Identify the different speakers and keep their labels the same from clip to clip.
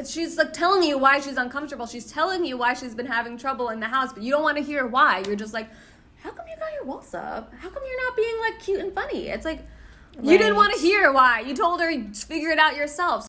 Speaker 1: She's like telling you why she's uncomfortable. She's telling you why she's been having trouble in the house, but you don't want to hear why. You're just like, how come you got your walls up? How come you're not being like cute and funny? It's like, you didn't want to hear why. You told her to figure it out yourself.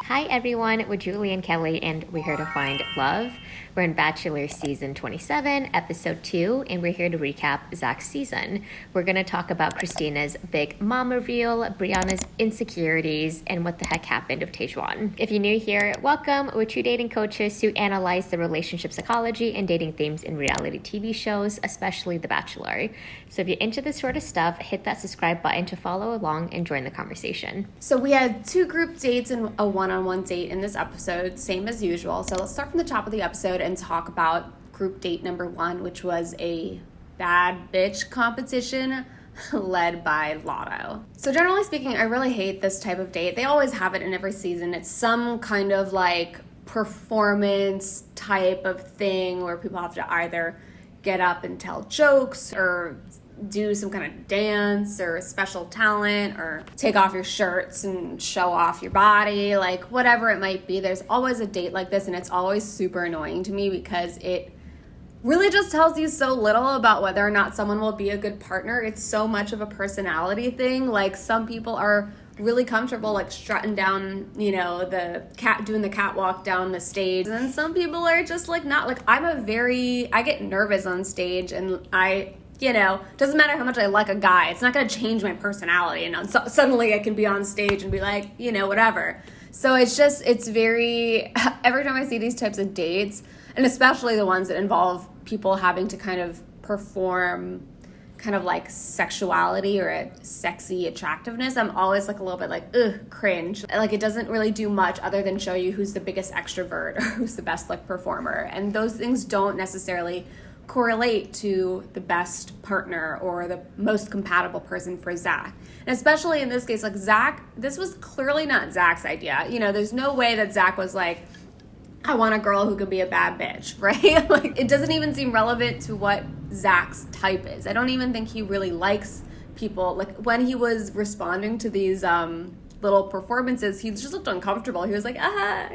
Speaker 2: Hi everyone, we're Julie and Kelly and we're here to find love. We're in Bachelor season 27, episode 2, and we're here to recap Zach's season. We're going to talk about Christina's big mom reveal, Brianna's insecurities, and what the heck happened with Tahzjuan. If you're new here, welcome. We're two dating coaches who analyze the relationship psychology and dating themes in reality TV shows, especially The Bachelor. So if you're into this sort of stuff, hit that subscribe button to follow along and join the conversation.
Speaker 1: So we had 2 group dates and a one-on-one date in this episode, same as usual. So let's start from the top of the episode and talk about group date number 1, which was a bad bitch competition led by Lotto. So generally speaking, I really hate this type of date. They always have it in every season. It's some kind of like performance type of thing where people have to either get up and tell jokes or do some kind of dance or special talent or take off your shirts and show off your body, like whatever it might be. There's always a date like this, and it's always super annoying to me because it really just tells you so little about whether or not someone will be a good partner. It's so much of a personality thing. Like some people are really comfortable like strutting down, doing the catwalk down the stage, and some people are just like not. Like I get nervous on stage, and doesn't matter how much I like a guy, it's not going to change my personality. So suddenly I can be on stage and be like, whatever. So it's very, every time I see these types of dates, and especially the ones that involve people having to kind of perform kind of like sexuality or a sexy attractiveness, I'm always like a little bit like, ugh, cringe. Like it doesn't really do much other than show you who's the biggest extrovert or who's the best like performer. And those things don't necessarily correlate to the best partner or the most compatible person for Zach. And especially in this case, like Zach, this was clearly not Zach's idea. There's no way that Zach was like, I want a girl who could be a bad bitch, right? Like it doesn't even seem relevant to what Zach's type is. I don't even think he really likes people. Like when he was responding to these little performances, he just looked uncomfortable. He was like,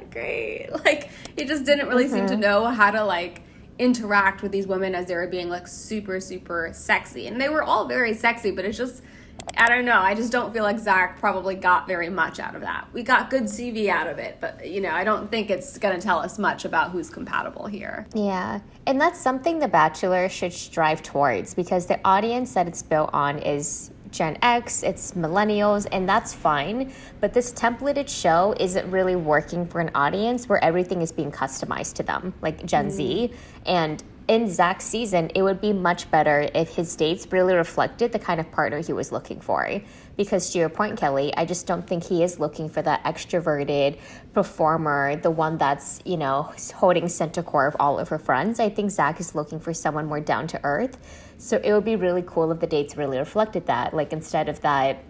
Speaker 1: great. Like he just didn't really seem to know how to like interact with these women as they were being like super, super sexy. And they were all very sexy, but it's just, I don't know. I just don't feel like Zach probably got very much out of that. We got good CV out of it, but I don't think it's going to tell us much about who's compatible here.
Speaker 2: Yeah. And that's something The Bachelor should strive towards, because the audience that it's built on is Gen X, it's millennials, and that's fine. But this templated show isn't really working for an audience where everything is being customized to them, like Gen Z. And in Zach's season, it would be much better if his dates really reflected the kind of partner he was looking for. Because to your point, Kelly, I just don't think he is looking for that extroverted performer, the one that's, holding center core of all of her friends. I think Zach is looking for someone more down to earth. So it would be really cool if the dates really reflected that. Like instead of that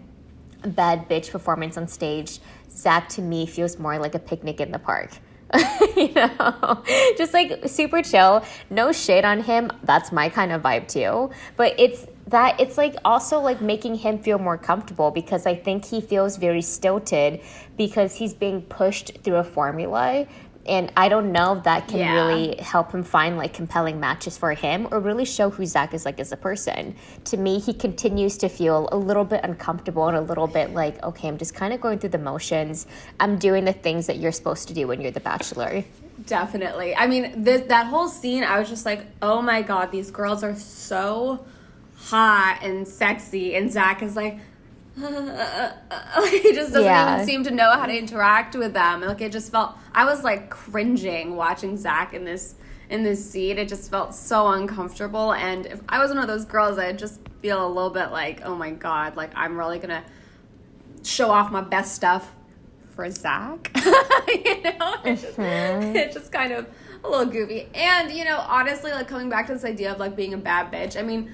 Speaker 2: bad bitch performance on stage, Zach to me feels more like a picnic in the park. Just like super chill, no shade on him. That's my kind of vibe too. But it's like also like making him feel more comfortable, because I think he feels very stilted because he's being pushed through a formula. And I don't know if that can really help him find like compelling matches for him or really show who Zach is like as a person. To me, he continues to feel a little bit uncomfortable and a little bit like, okay, I'm just kind of going through the motions. I'm doing the things that you're supposed to do when you're the Bachelor.
Speaker 1: Definitely. I mean, that whole scene, I was just like, oh my God, these girls are so hot and sexy. And Zach is like, he just doesn't even seem to know how to interact with them. Like it just felt, I was like cringing watching Zach in this scene. It just felt so uncomfortable. And if I was one of those girls, I'd just feel a little bit like, oh my God, like I'm really gonna show off my best stuff for Zach. It's just kind of a little goofy. And honestly, like coming back to this idea of like being a bad bitch, I mean,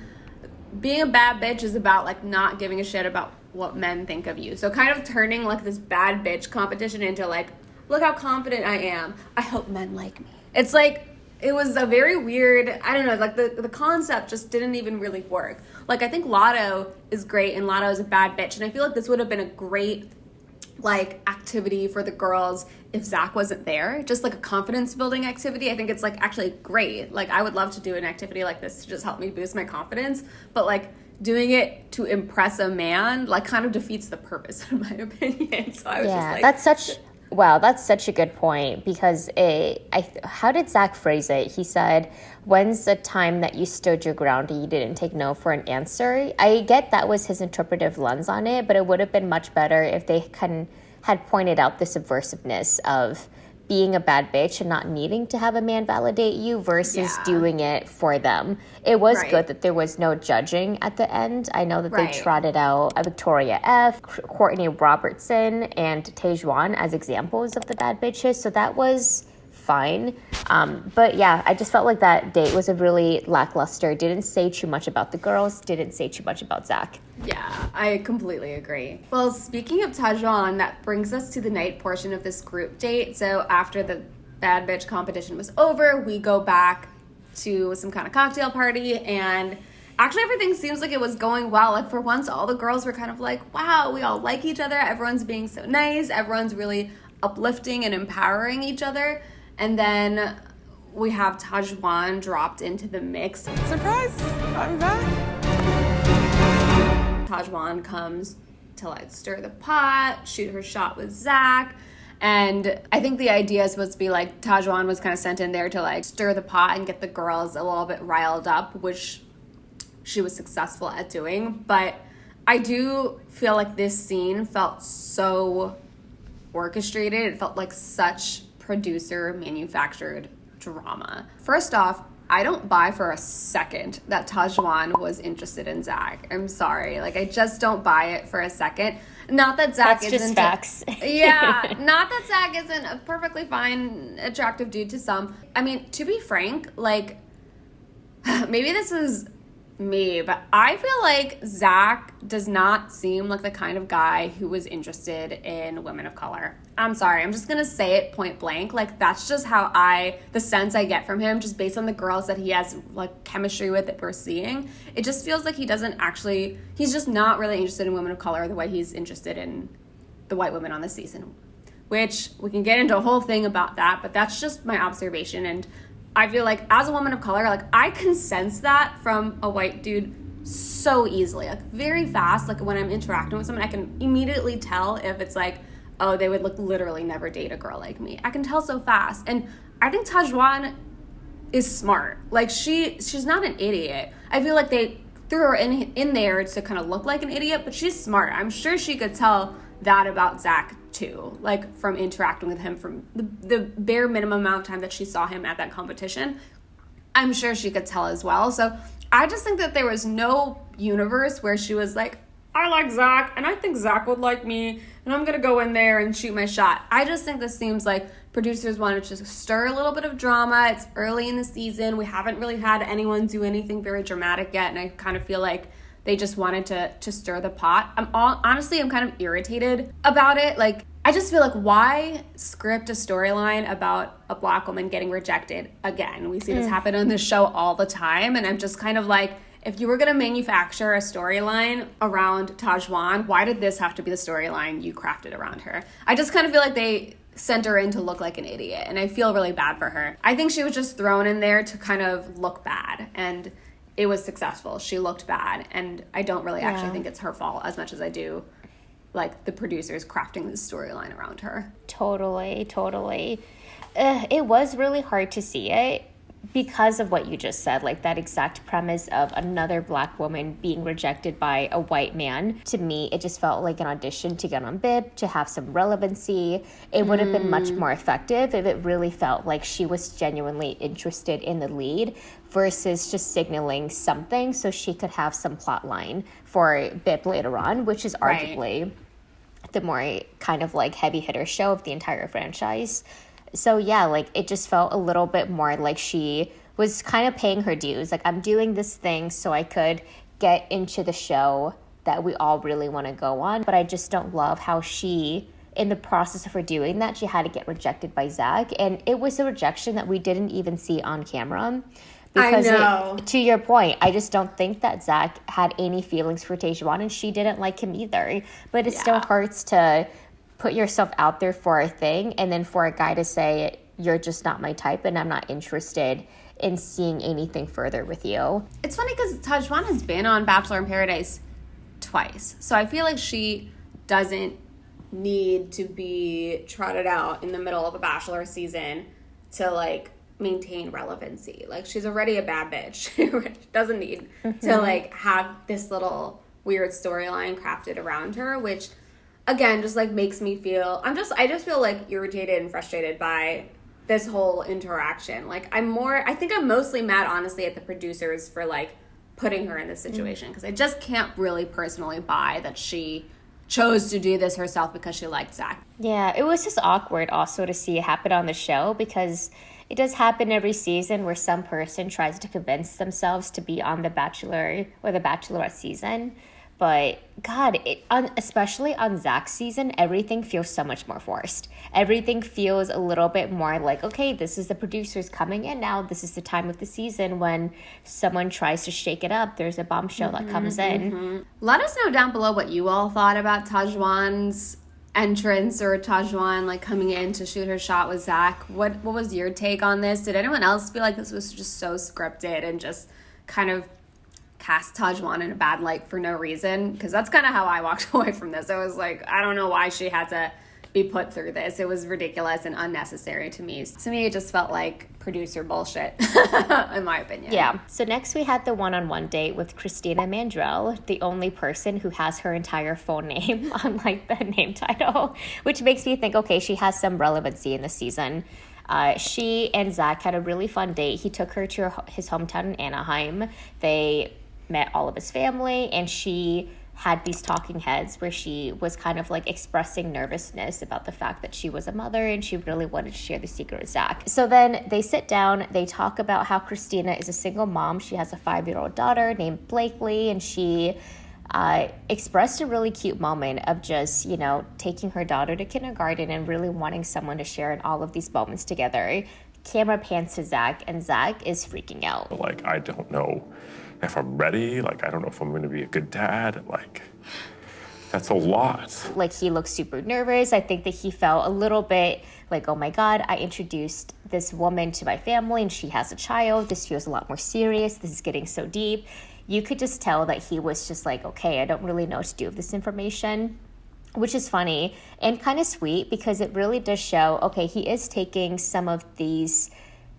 Speaker 1: being a bad bitch is about like not giving a shit about what men think of you. So kind of turning like this bad bitch competition into like, look how confident I am. I hope men like me. It's like, it was a very weird, I don't know, like the concept just didn't even really work. Like I think Lotto is great and Lotto is a bad bitch. And I feel like this would have been a great like activity for the girls if Zach wasn't there, just like a confidence building activity. I think it's like actually great. Like I would love to do an activity like this to just help me boost my confidence, but like doing it to impress a man like kind of defeats the purpose in my opinion. So I was just like,
Speaker 2: that's such a good point, because how did Zach phrase it? He said, when's the time that you stood your ground and you didn't take no for an answer? I get that was his interpretive lens on it, but it would have been much better if they had pointed out the subversiveness of being a bad bitch and not needing to have a man validate you versus doing it for them. It was good that there was no judging at the end. I know that they trotted out Victoria F., Courtney Robertson, and Tahzjuan as examples of the bad bitches, so that was fine. But yeah, I just felt like that date was a really lackluster. Didn't say too much about the girls, didn't say too much about Zach.
Speaker 1: Yeah, I completely agree. Well, speaking of Tahzjuan, that brings us to the night portion of this group date. So after the bad bitch competition was over, we go back to some kind of cocktail party, and actually everything seems like it was going well. Like for once, all the girls were kind of like, wow, we all like each other. Everyone's being so nice. Everyone's really uplifting and empowering each other. And then we have Tahzjuan dropped into the mix.
Speaker 3: Surprise! I'm back.
Speaker 1: Tahzjuan comes to like stir the pot, shoot her shot with Zach. And I think the idea is supposed to be like Tahzjuan was kind of sent in there to like stir the pot and get the girls a little bit riled up, which she was successful at doing. But I do feel like this scene felt so orchestrated. It felt like such producer manufactured drama. First off, I don't buy for a second that Tahzjuan was interested in Zach. I'm sorry. Like, I just don't buy it for a second. Not that Zach isn't...
Speaker 2: That's just facts.
Speaker 1: Yeah. Not that Zach isn't a perfectly fine, attractive dude to some. I mean, to be frank, like, maybe this is me, but I feel like Zach does not seem like the kind of guy who was interested in women of color. I'm sorry, I'm just gonna say it point blank. Like, that's just how the sense I get from him, just based on the girls that he has like chemistry with that we're seeing. It just feels like he's just not really interested in women of color the way he's interested in the white women on the season, which we can get into a whole thing about that, but that's just my observation. And I feel like as a woman of color, like I can sense that from a white dude so easily, like very fast. Like when I'm interacting with someone, I can immediately tell if it's like, oh, they would like literally never date a girl like me. I can tell so fast. And I think Tahzjuan is smart. Like she's not an idiot. I feel like they threw her in there to kind of look like an idiot, but she's smart. I'm sure she could tell that about Zach too, like from interacting with him from the bare minimum amount of time that she saw him at that competition. I'm sure she could tell as well. So I just think that there was no universe where she was like, I like Zach and I think Zach would like me and I'm gonna go in there and shoot my shot. I just think this seems like producers wanted to stir a little bit of drama. It's early in the season. We haven't really had anyone do anything very dramatic yet, and I kind of feel like they just wanted to stir the pot. Honestly, I'm kind of irritated about it. Like, I just feel like, why script a storyline about a black woman getting rejected again? We see this happen on the show all the time, and I'm just kind of like, if you were going to manufacture a storyline around Tahzjuan, why did this have to be the storyline you crafted around her? I just kind of feel like they sent her in to look like an idiot, and I feel really bad for her. I think she was just thrown in there to kind of look bad, and it was successful. She looked bad, and I don't really actually think it's her fault as much as I do like the producers crafting this storyline around her.
Speaker 2: Totally. It was really hard to see it because of what you just said, like that exact premise of another black woman being rejected by a white man. To me, it just felt like an audition to get on Bib, to have some relevancy. It would have been much more effective if it really felt like she was genuinely interested in the lead versus just signaling something so she could have some plot line for Bib later on, which is arguably the more kind of like heavy hitter show of the entire franchise. So yeah, like it just felt a little bit more like she was kind of paying her dues. Like, I'm doing this thing so I could get into the show that we all really want to go on. But I just don't love how she, in the process of her doing that, she had to get rejected by Zach. And it was a rejection that we didn't even see on camera. Because
Speaker 1: I know.
Speaker 2: To your point, I just don't think that Zach had any feelings for Tahzjuan, and she didn't like him either. But it still hurts to put yourself out there for a thing, and then for a guy to say, you're just not my type and I'm not interested in seeing anything further with you.
Speaker 1: It's funny because Tahzjuan has been on Bachelor in Paradise twice. So I feel like she doesn't need to be trotted out in the middle of a Bachelor season to, like, maintain relevancy. Like, she's already a bad bitch. She doesn't need to, like, have this little weird storyline crafted around her, which, again, just, like, makes me feel... I just feel, like, irritated and frustrated by this whole interaction. Like, I think I'm mostly mad, honestly, at the producers for, like, putting her in this situation, because I just can't really personally buy that she chose to do this herself because she liked Zach.
Speaker 2: Yeah, it was just awkward also to see it happen on the show, because it does happen every season where some person tries to convince themselves to be on The Bachelor or The Bachelorette season. But God, especially on Zach's season, everything feels so much more forced. Everything feels a little bit more like, okay, this is the producers coming in now. This is the time of the season when someone tries to shake it up. There's a bombshell that comes in.
Speaker 1: Let us know down below what you all thought about Tahzjuan's entrance, or Tahzjuan, like, coming in to shoot her shot with Zach. What was your take on this? Did anyone else feel like this was just so scripted and just kind of cast Tahzjuan in a bad light for no reason? Because that's kind of how I walked away from this. I was like, I don't know why she had to be put through this. It was ridiculous and unnecessary to me. To me, it just felt like producer bullshit, in my opinion.
Speaker 2: Yeah. So next we had the one-on-one date with Christina Mandrell, the only person who has her entire full name on, like, the name title, which makes me think, okay, she has some relevancy in the season. She and Zach had a really fun date. He took her to his hometown in Anaheim. They met all of his family, and she had these talking heads where she was kind of, like, expressing nervousness about the fact that she was a mother and she really wanted to share the secret with Zach. So then they sit down, they talk about how Christina is a single mom. She has a 5-year-old daughter named Blakely, and she expressed a really cute moment of just, you know, taking her daughter to kindergarten and really wanting someone to share in all of these moments together. Camera pans to Zach, and Zach is freaking out.
Speaker 4: Like, I don't know if I'm ready. Like, I don't know if I'm going to be a good dad. Like, that's a lot.
Speaker 2: Like, he looks super nervous. I think that he felt a little bit like, oh my God, I introduced this woman to my family and she has a child. This feels a lot more serious. This is getting so deep. You could just tell that he was just like, okay, I don't really know what to do with this information, which is funny and kind of sweet, because it really does show, okay, he is taking some of these...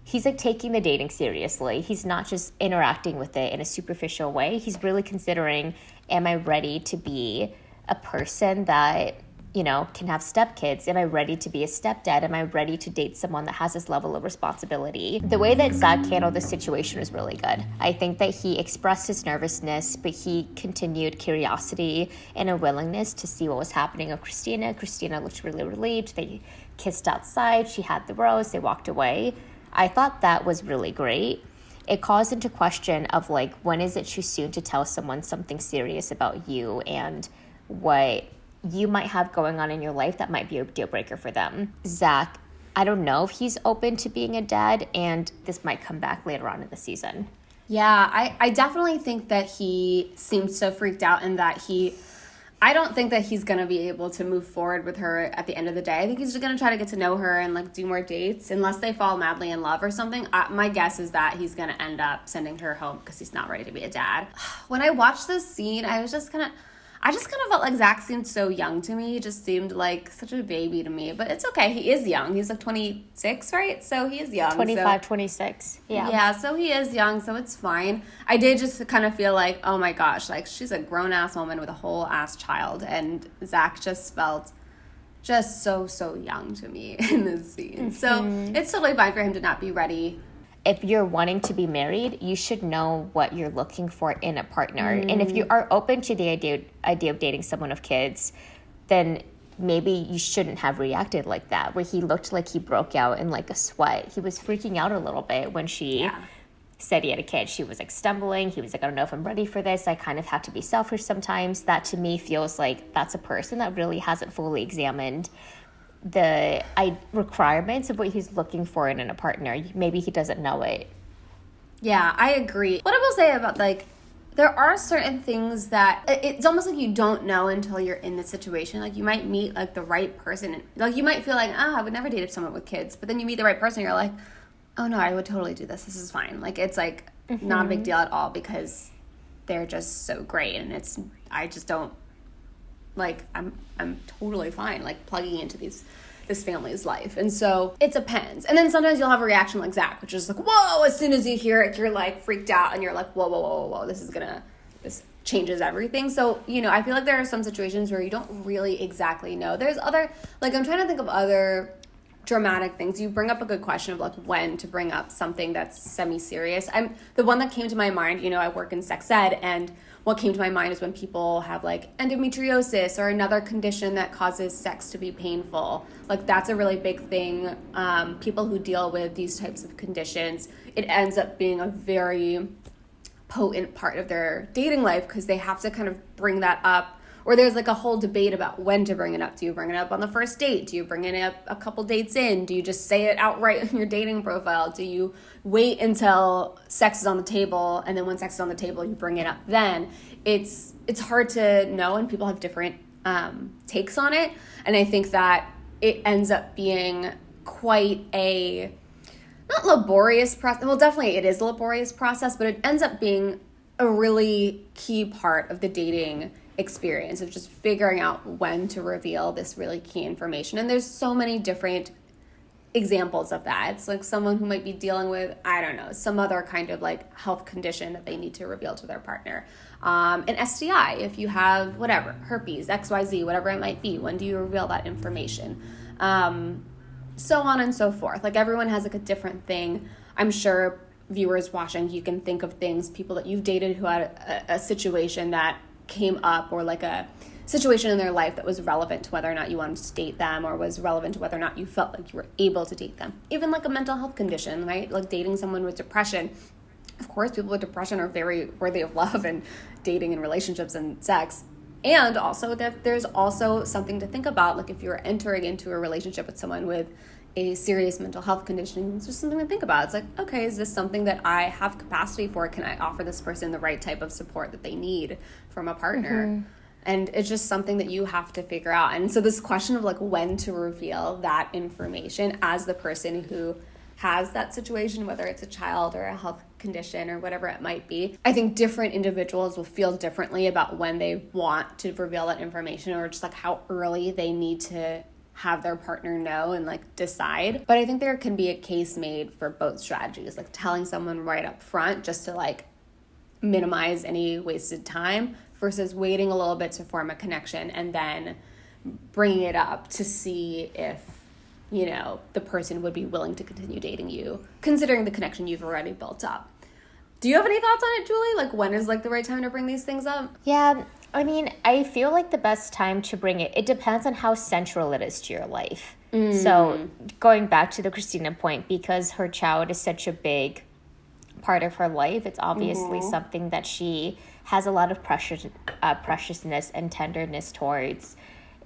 Speaker 2: He's, like, taking the dating seriously. He's not just interacting with it in a superficial way. He's really considering, am I ready to be a person that, you know, can have stepkids? Am I ready to be a stepdad? Am I ready to date someone that has this level of responsibility? The way that Zach handled the situation was really good. I think that he expressed his nervousness, but he continued curiosity and a willingness to see what was happening with Christina. Christina looked really relieved. They kissed outside. She had the rose. They walked away. I thought that was really great. It calls into question of, like, when is it too soon to tell someone something serious about you and what you might have going on in your life that might be a deal breaker for them. Zach, I don't know if he's open to being a dad, and this might come back later on in the season.
Speaker 1: Yeah, I definitely think that he seems so freaked out, and that I don't think that he's going to be able to move forward with her at the end of the day. I think he's just going to try to get to know her and, like, do more dates, unless they fall madly in love or something. My guess is that he's going to end up sending her home because he's not ready to be a dad. When I watched this scene, I just kind of felt like Zach seemed so young to me. He just seemed like such a baby to me. But it's okay. He is young. He's like 26, right? So he is young.
Speaker 2: 25, 26. Yeah.
Speaker 1: Yeah, so he is young, so it's fine. I did just kind of feel like, oh my gosh, like, she's a grown-ass woman with a whole-ass child. And Zach just felt just so young to me in this scene. So it's totally fine for him to not be ready.
Speaker 2: If you're wanting to be married, you should know what you're looking for in a partner. And if you are open to the idea of dating someone with kids, then maybe you shouldn't have reacted like that, where he looked like he broke out in, like, a sweat. He was freaking out a little bit when she said he had a kid. She was, like, stumbling. He was like, I don't know if I'm ready for this. I kind of have to be selfish sometimes. That, to me, feels like that's a person that really hasn't fully examined the requirements of what he's looking for in a partner. Maybe he doesn't know it.
Speaker 1: Yeah, I agree. What I will say about, like, there are certain things that it's almost like you don't know until you're in the situation. Like, you might meet like the right person, and like you might feel like, I would never date someone with kids, but then you meet the right person and you're like, oh no, I would totally do this is fine. Like, it's like not a big deal at all because they're just so great, and I just don't, like, I'm totally fine like plugging into this family's life. And so it depends. And then sometimes you'll have a reaction like Zach, which is like, whoa, as soon as you hear it, you're like freaked out and you're like, whoa, this changes everything. So, you know, I feel like there are some situations where you don't really exactly know. There's other, like, I'm trying to think of other dramatic things. You bring up a good question of like when to bring up something that's semi-serious. The one that came to my mind, you know, I work in sex ed, and what came to my mind is when people have like endometriosis or another condition that causes sex to be painful. Like, that's a really big thing. People who deal with these types of conditions, it ends up being a very potent part of their dating life because they have to kind of bring that up. Or there's like a whole debate about when to bring it up. Do you bring it up on the first date? Do you bring it up a couple dates in? Do you just say it outright in your dating profile? Do you wait until sex is on the table, and then when sex is on the table, you bring it up then? It's hard to know, and people have different takes on it. And I think that it ends up being quite a, not laborious process. Well, definitely it is a laborious process, but it ends up being a really key part of the dating experience of just figuring out when to reveal this really key information. And there's so many different examples of that. It's like someone who might be dealing with, I don't know, some other kind of like health condition that they need to reveal to their partner. An STI, if you have whatever, herpes, XYZ, whatever it might be, when do you reveal that information? So on and so forth. Like, everyone has like a different thing. I'm sure viewers watching, you can think of things, people that you've dated who had a situation that came up, or like a situation in their life that was relevant to whether or not you wanted to date them, or was relevant to whether or not you felt like you were able to date them. Even like a mental health condition, right? Like dating someone with depression. Of course, people with depression are very worthy of love and dating and relationships and sex. And also that there's also something to think about, like if you're entering into a relationship with someone with a serious mental health condition, it's just something to think about. It's like, okay, is this something that I have capacity for? Can I offer this person the right type of support that they need from a partner? And it's just something that you have to figure out. And so this question of like when to reveal that information as the person who has that situation, whether it's a child or a health condition or whatever it might be, I think different individuals will feel differently about when they want to reveal that information, or just like how early they need to have their partner know and like decide. But I think there can be a case made for both strategies, like telling someone right up front just to like minimize any wasted time, versus waiting a little bit to form a connection and then bringing it up to see if, you know, the person would be willing to continue dating you, considering the connection you've already built up. Do you have any thoughts on it, Julie? Like, when is like the right time to bring these things up?
Speaker 2: Yeah, I mean, I feel like the best time to bring it depends on how central it is to your life. So going back to the Christina point, because her child is such a big part of her life, it's obviously something that she has a lot of preciousness and tenderness towards.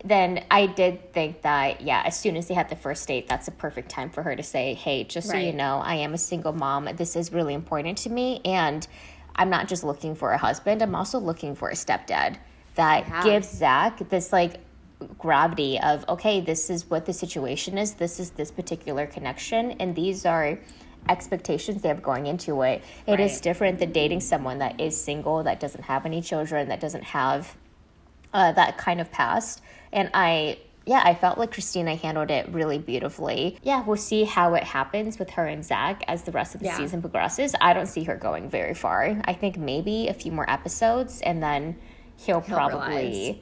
Speaker 2: Then I did think that, yeah, as soon as they had the first date, that's a perfect time for her to say, hey, just so you know, I am a single mom. This is really important to me. And I'm not just looking for a husband. I'm also looking for a stepdad that gives Zach this like gravity of, okay, this is what the situation is. This is this particular connection. And these are expectations they have going into it. It is different than dating someone that is single, that doesn't have any children, that doesn't have that kind of past. And I felt like Christina handled it really beautifully. Yeah, we'll see how it happens with her and Zach as the rest of the season progresses. I don't see her going very far. I think maybe a few more episodes, and then he'll probably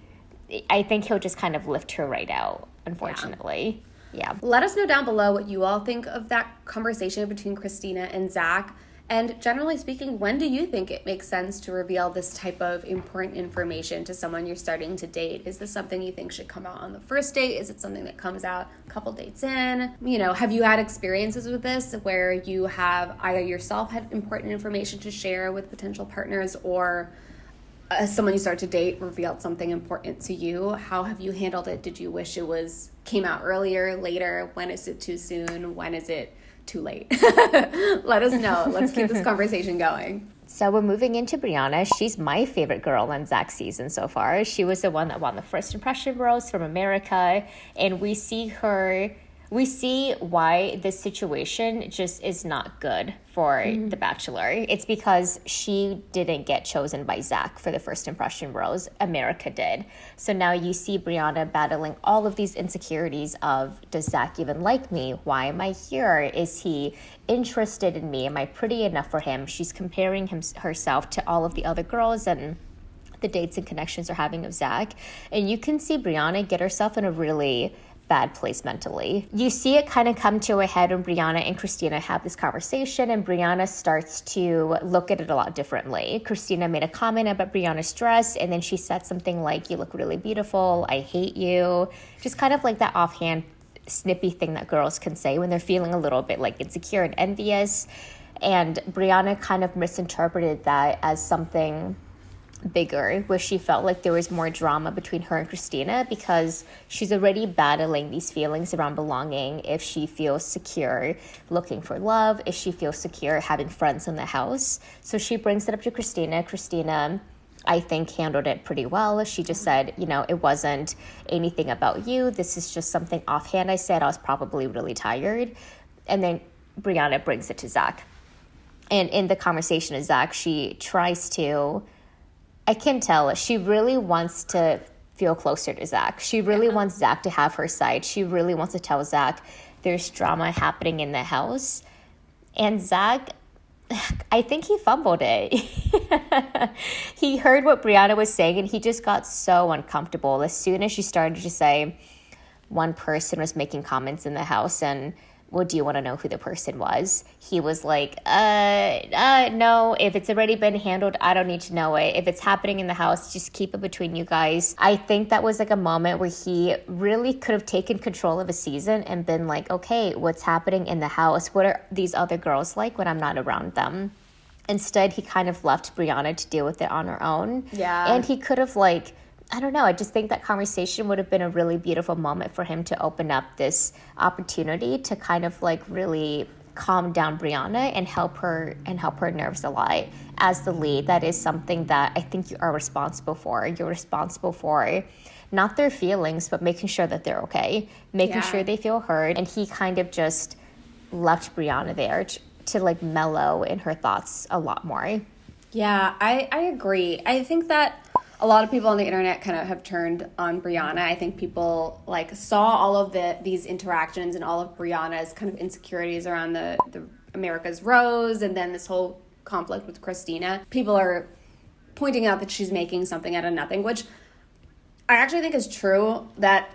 Speaker 2: realize. I think he'll just kind of lift her right out, unfortunately. Yeah.
Speaker 1: Let us know down below what you all think of that conversation between Christina and Zach. And generally speaking, when do you think it makes sense to reveal this type of important information to someone you're starting to date? Is this something you think should come out on the first date? Is it something that comes out a couple dates in? You know, have you had experiences with this where you have either yourself had important information to share with potential partners, or someone you start to date revealed something important to you? How have you handled it? Did you wish it came out earlier, later? When is it too soon? When is it too late? Let us know. Let's keep this conversation going.
Speaker 2: So we're moving into Brianna. She's my favorite girl on Zach's season so far. She was the one that won the first impression rose from America. And we see why this situation just is not good for the Bachelor. It's because she didn't get chosen by Zach for the first impression rose. America did. So now you see Brianna battling all of these insecurities of, does Zach even like me? Why am I here? Is he interested in me? Am I pretty enough for him? She's comparing herself to all of the other girls and the dates and connections are having of Zach. And you can see Brianna get herself in a really bad place mentally. You see it kind of come to a head when Brianna and Christina have this conversation, and Brianna starts to look at it a lot differently. Christina made a comment about Brianna's dress, and then she said something like, you look really beautiful, I hate you. Just kind of like that offhand, snippy thing that girls can say when they're feeling a little bit like insecure and envious. And Brianna kind of misinterpreted that as something bigger, where she felt like there was more drama between her and Christina because she's already battling these feelings around belonging. If she feels secure looking for love, if she feels secure having friends in the house. So she brings it up to Christina. Christina, I think, handled it pretty well. She just said, it wasn't anything about you. This is just something offhand I said. I was probably really tired. And then Brianna brings it to Zach. And in the conversation with Zach, she tries to, I can tell she really wants to feel closer to Zach. She really wants Zach to have her side. She really wants to tell Zach there's drama happening in the house. And Zach, I think he fumbled it. He heard what Brianna was saying and he just got so uncomfortable. As soon as she started to say one person was making comments in the house and, well, do you want to know who the person was? He was like, no, if it's already been handled, I don't need to know it. If it's happening in the house, just keep it between you guys. I think that was like a moment where he really could have taken control of a season and been like, okay, what's happening in the house? What are these other girls like when I'm not around them? Instead, he kind of left Brianna to deal with it on her own.
Speaker 1: Yeah.
Speaker 2: And he could have I don't know. I just think that conversation would have been a really beautiful moment for him to open up this opportunity to kind of really calm down Brianna and help her nerves a lot. As the lead, that is something that I think you are responsible for. You're responsible for not their feelings, but making sure that they're okay, making sure they feel heard. And he kind of just left Brianna there to mellow in her thoughts a lot more.
Speaker 1: Yeah, I agree. I think that a lot of people on the internet kind of have turned on Brianna. I think people saw all of these interactions and all of Brianna's kind of insecurities around the America's Rose and then this whole conflict with Christina. People are pointing out that she's making something out of nothing, which I actually think is true. That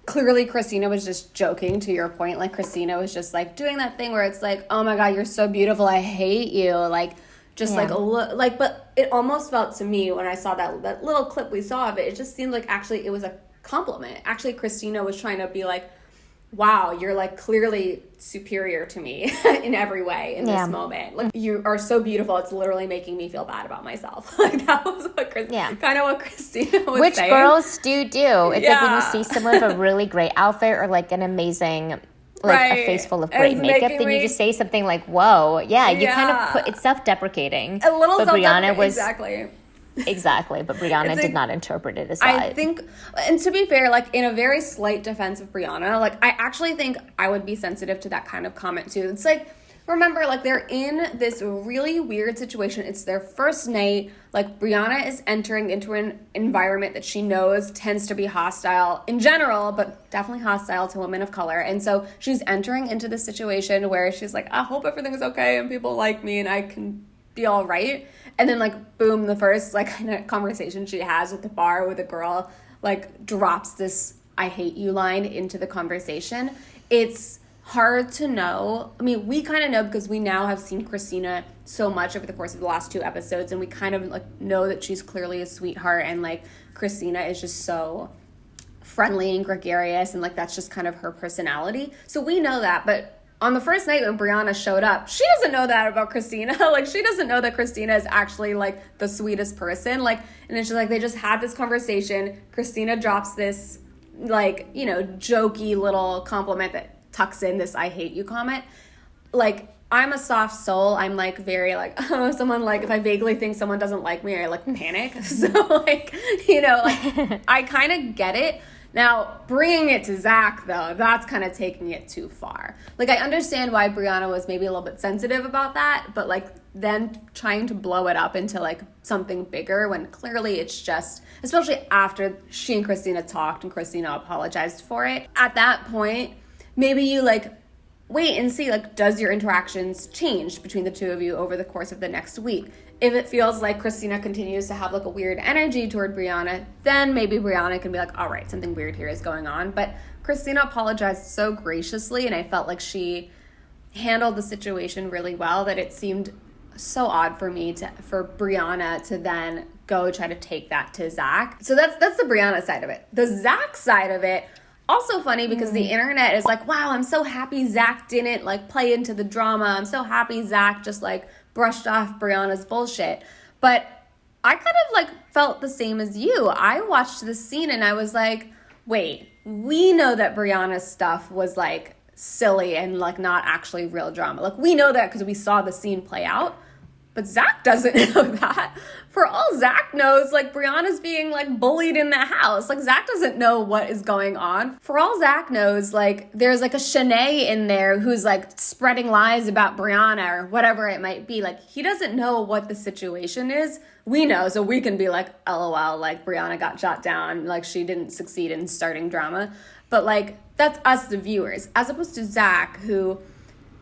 Speaker 1: clearly Christina was just joking, to your point. Christina was just doing that thing where it's oh my God, you're so beautiful, I hate you. But it almost felt to me when I saw that little clip we saw of it, it just seemed like actually it was a compliment. Actually, Christina was trying to be wow, you're clearly superior to me in every way in this moment. You are so beautiful, it's literally making me feel bad about myself. That was what kind of what Christina was
Speaker 2: Which
Speaker 1: saying.
Speaker 2: girls do. It's when you see someone with a really great outfit or an amazing a face full of great makeup, then you just say something whoa. Yeah, you kind of put, it's self-deprecating.
Speaker 1: A little
Speaker 2: but Brianna was
Speaker 1: Exactly,
Speaker 2: but Brianna did not interpret it as that.
Speaker 1: I think, and to be fair, in a very slight defense of Brianna, I actually think I would be sensitive to that kind of comment too. It's remember, they're in this really weird situation. It's their first night. Brianna is entering into an environment that she knows tends to be hostile in general, but definitely hostile to women of color. And so she's entering into this situation where she's I hope everything is okay and people like me and I can be all right. And then boom, the first kind of conversation she has at the bar with a girl drops this "I hate you" line into the conversation. It's hard to know. I mean, we kind of know because we now have seen Christina so much over the course of the last 2 episodes, and we kind of know that she's clearly a sweetheart, and Christina is just so friendly and gregarious, and that's just kind of her personality. So we know that, but on the first night when Brianna showed up, she doesn't know that about Christina. She doesn't know that Christina is actually the sweetest person. And it's just they just had this conversation. Christina drops this jokey little compliment that tucks in this "I hate you" comment. I'm a soft soul. I'm like very like, oh, someone like, if I vaguely think someone doesn't like me, I like panic. So like, you know, like I kind of get it. Now, bringing it to Zach, though, that's kind of taking it too far. Like, I understand why Brianna was maybe a little bit sensitive about that, but, like, then trying to blow it up into, like, something bigger when clearly it's just, especially after she and Christina talked and Christina apologized for it. At that point, maybe you, like, wait and see, like, does your interactions change between the two of you over the course of the next week? If it feels like Christina continues to have like a weird energy toward Brianna, then maybe Brianna can be like, all right, something weird here is going on. But Christina apologized so graciously, and I felt like she handled the situation really well that it seemed so odd for Brianna to then go try to take that to Zach. So that's the Brianna side of it. The Zach side of it, also funny because the internet is like, wow, I'm so happy Zach didn't like play into the drama. I'm so happy Zach just like brushed off Brianna's bullshit. But I kind of like felt the same as you. I watched this scene and I was like, wait, we know that Brianna's stuff was like silly and like not actually real drama. Like we know that because we saw the scene play out. But Zach doesn't know that. For all Zach knows, like, Brianna's being, like, bullied in the house. Like, Zach doesn't know what is going on. For all Zach knows, like, there's, like, a Shanae in there who's, like, spreading lies about Brianna or whatever it might be. Like, he doesn't know what the situation is. We know, so we can be like, LOL, like, Brianna got shot down. Like, she didn't succeed in starting drama. But, like, that's us, the viewers. As opposed to Zach, who...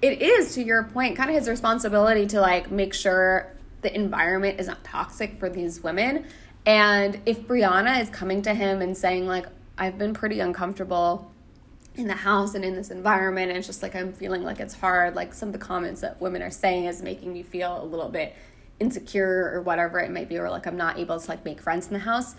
Speaker 1: It is, to your point, kind of his responsibility to, like, make sure the environment is not toxic for these women. And if Brianna is coming to him and saying, like, I've been pretty uncomfortable in the house and in this environment, and it's just, like, I'm feeling like it's hard, like, some of the comments that women are saying is making me feel a little bit insecure or whatever it might be, or, like, I'm not able to, like, make friends in the house.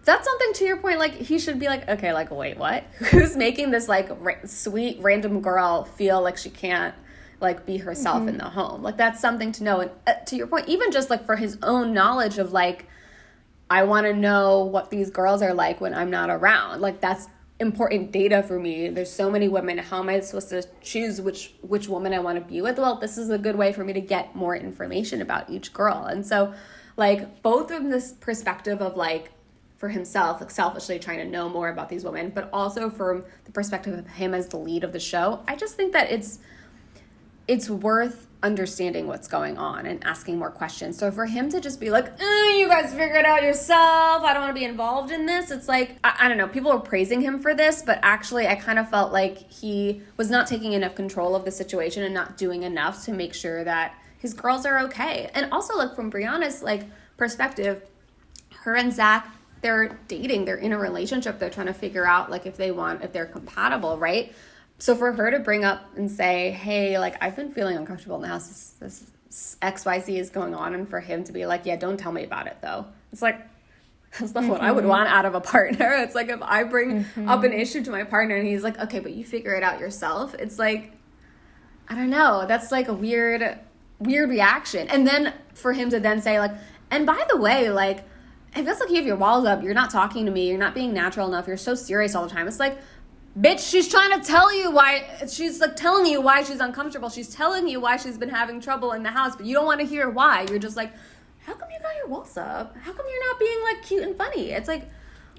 Speaker 1: That's something, to your point, like, he should be like, okay, like, wait, what? Who's making this, like, sweet random girl feel like she can't, like, be herself in the home? Like, that's something to know. And to your point, even just, like, for his own knowledge of, like, I want to know what these girls are like when I'm not around. Like, that's important data for me. There's so many women. How am I supposed to choose which woman I want to be with? Well, this is a good way for me to get more information about each girl. And so, like, both from this perspective of, like, for himself, like, selfishly trying to know more about these women, but also from the perspective of him as the lead of the show, I just think that it's worth understanding what's going on and asking more questions. So for him to just be like, you guys figure it out yourself, I don't want to be involved in this, it's like, I don't know, people are praising him for this, but actually I kind of felt like he was not taking enough control of the situation and not doing enough to make sure that his girls are okay. And also, like, from Brianna's, like, perspective, her and Zach, they're dating, they're in a relationship, they're trying to figure out, like, if they're compatible, right? So for her to bring up and say, hey, like, I've been feeling uncomfortable in the house, this XYZ is going on, and for him to be like, yeah, don't tell me about it, though. It's like, that's not what I would want out of a partner. It's like, if I bring up an issue to my partner and he's like, okay, but you figure it out yourself, it's like, I don't know, that's like a weird reaction. And then for him to then say, like, and by the way, like, it feels like you have your walls up, you're not talking to me, you're not being natural enough, you're so serious all the time. It's like, bitch, she's trying to tell you why, she's like telling you why she's uncomfortable. She's telling you why she's been having trouble in the house, but you don't want to hear why. You're just like, how come you got your walls up? How come you're not being, like, cute and funny? It's like,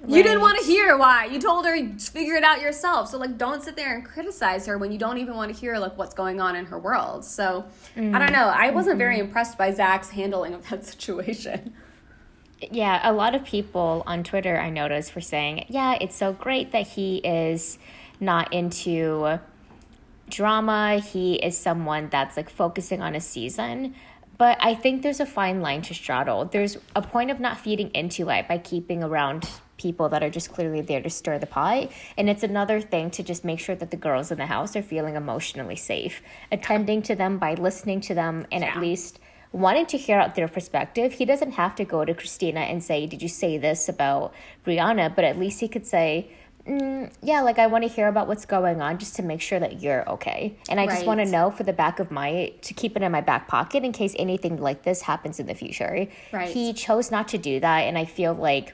Speaker 1: you didn't want to hear why. You told her, figure it out yourself. So, like, don't sit there and criticize her when you don't even want to hear, like, what's going on in her world. So, I don't know. I wasn't very impressed by Zach's handling of that situation.
Speaker 2: Yeah, a lot of people on Twitter, I noticed, were saying, yeah, it's so great that he is not into drama. He is someone that's, like, focusing on a season. But I think there's a fine line to straddle. There's a point of not feeding into it by keeping around people that are just clearly there to stir the pot. And it's another thing to just make sure that the girls in the house are feeling emotionally safe, attending to them by listening to them and at least wanting to hear out their perspective. He doesn't have to go to Christina and say, did you say this about Brianna? But at least he could say, yeah, like, I want to hear about what's going on just to make sure that you're okay. And I just want to know to keep it in my back pocket in case anything like this happens in the future. Right. He chose not to do that. And I feel like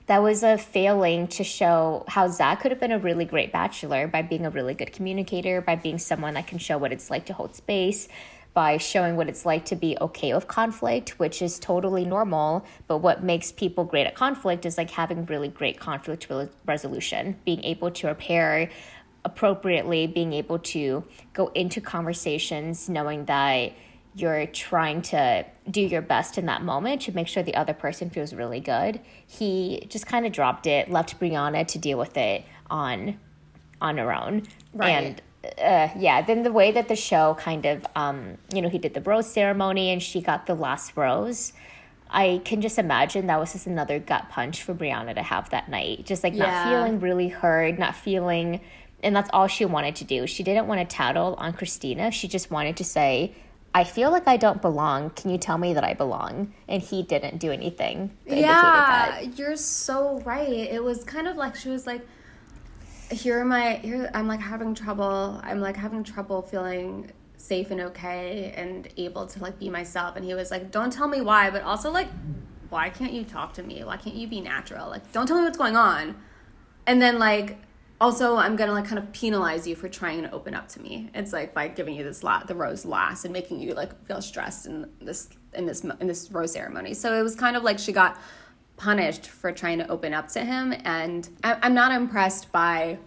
Speaker 2: that was a failing to show how Zach could have been a really great bachelor by being a really good communicator, by being someone that can show what it's like to hold space, by showing what it's like to be okay with conflict, which is totally normal. But what makes people great at conflict is like having really great conflict resolution, being able to repair appropriately, being able to go into conversations knowing that you're trying to do your best in that moment to make sure the other person feels really good. He just kind of dropped it, left Brianna to deal with it on her own.
Speaker 1: Right.
Speaker 2: And then the way that the show kind of, he did the rose ceremony and she got the last rose. I can just imagine that was just another gut punch for Brianna to have that night. Just like not feeling really heard, not feeling, and that's all she wanted to do. She didn't want to tattle on Christina. She just wanted to say, I feel like I don't belong. Can you tell me that I belong? And he didn't do anything that indicated that.
Speaker 1: You're so right. It was kind of like she was like, I'm like having trouble feeling safe and okay and able to like be myself. And he was like, don't tell me why, but also like, why can't you talk to me? Why can't you be natural? Like, don't tell me what's going on. And then like, also, I'm gonna like kind of penalize you for trying to open up to me. It's like by giving you the rose last and making you like feel stressed in this rose ceremony. So it was kind of like she got punished for trying to open up to him. And I'm not impressed by